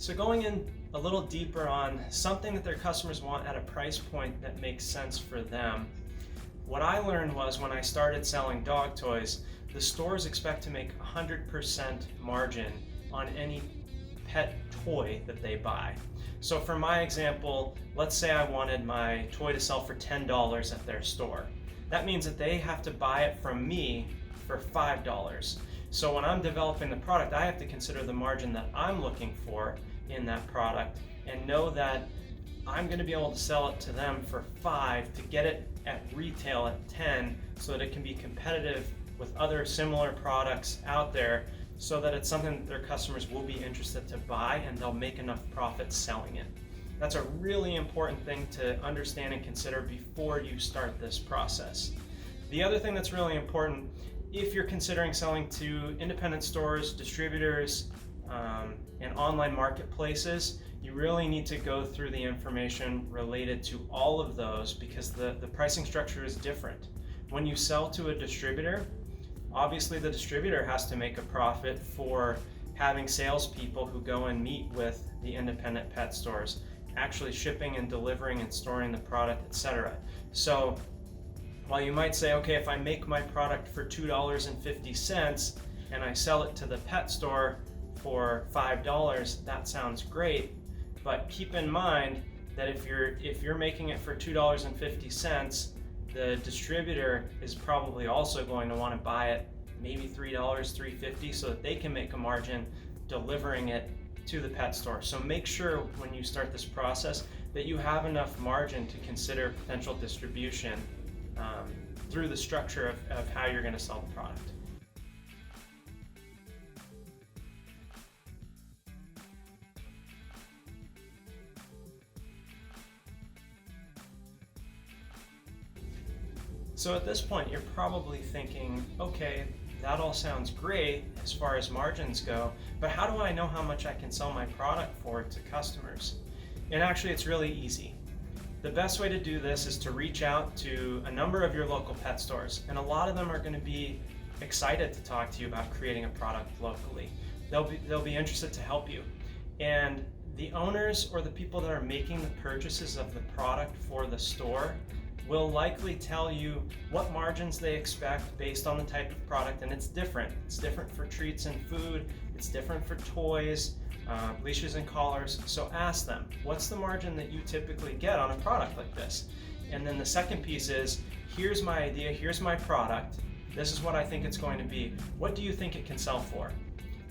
So going in a little deeper on something that their customers want at a price point that makes sense for them. What I learned was when I started selling dog toys, the stores expect to make 100% margin on any pet toy that they buy. So for my example, let's say I wanted my toy to sell for $10 at their store. That means that they have to buy it from me for $5. So when I'm developing the product, I have to consider the margin that I'm looking for in that product and know that I'm going to be able to sell it to them for $5 to get it at retail at $10 so that it can be competitive with other similar products out there, so that it's something that their customers will be interested to buy and they'll make enough profit selling it. That's a really important thing to understand and consider before you start this process. The other thing that's really important, if you're considering selling to independent stores, distributors, and online marketplaces, you really need to go through the information related to all of those, because the pricing structure is different. When you sell to a distributor, obviously the distributor has to make a profit for having salespeople who go and meet with the independent pet stores, actually shipping and delivering and storing the product, etc. So while you might say, okay, if I make my product for $2.50 and I sell it to the pet store for $5, that sounds great. But keep in mind that if you're making it for $2.50, the distributor is probably also going to want to buy it maybe $3, $3.50, so that they can make a margin delivering it to the pet store. So make sure when you start this process that you have enough margin to consider potential distribution through the structure of how you're going to sell the product. So at this point, you're probably thinking, okay, that all sounds great as far as margins go, but how do I know how much I can sell my product for to customers? And actually, it's really easy. The best way to do this is to reach out to a number of your local pet stores, and a lot of them are going to be excited to talk to you about creating a product locally. They'll be interested to help you. And the owners or the people that are making the purchases of the product for the store will likely tell you what margins they expect based on the type of product, and it's different. It's different for treats and food, it's different for toys, leashes and collars. So ask them, what's the margin that you typically get on a product like this? And then the second piece is, here's my idea, here's my product, this is what I think it's going to be. What do you think it can sell for?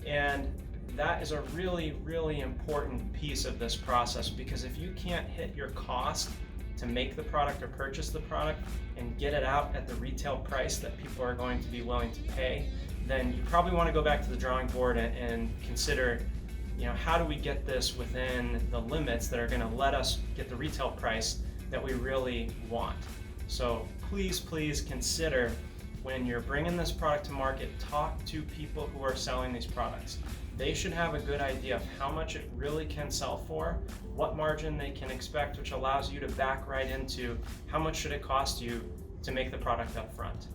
And that is a really, really important piece of this process, because if you can't hit your cost to make the product or purchase the product and get it out at the retail price that people are going to be willing to pay, then you probably want to go back to the drawing board and consider, how do we get this within the limits that are going to let us get the retail price that we really want. So please consider, when you're bringing this product to market, talk to people who are selling these products. They should have a good idea of how much it really can sell for, what margin they can expect, which allows you to back right into how much should it cost you to make the product up front.